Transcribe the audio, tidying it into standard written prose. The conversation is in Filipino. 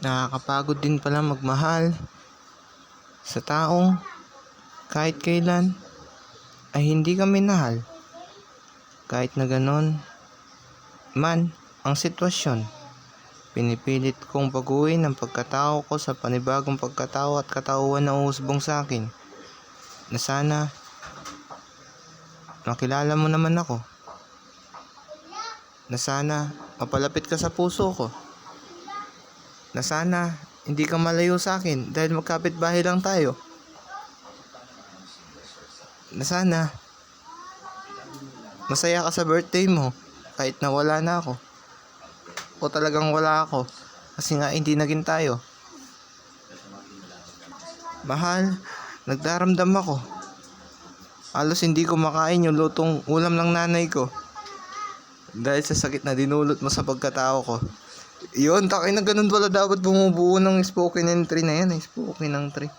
Nakakapagod din pala magmahal sa taong kahit kailan ay hindi ka minahal. Kahit na ganon man ang sitwasyon, pinipilit kong baguhin ang pagkatao ko sa panibagong pagkatao at katauhan na uusbong sa akin, na sana makilala mo naman ako, na sana mapalapit ka sa puso ko, na sana hindi ka malayo sa akin dahil magkapit-bahay lang tayo, na sana masaya ka sa birthday mo kahit na wala na ako o talagang wala ako kasi nga hindi naging tayo. Mahal, nagdaramdam ako. Halos hindi ko makain yung lutong ulam ng nanay ko dahil sa sakit na dinulot mo sa pagkatao ko. Yun, takay na ganun pala dapat bumubuo ng spoken and tree na yan, spoken ng tree.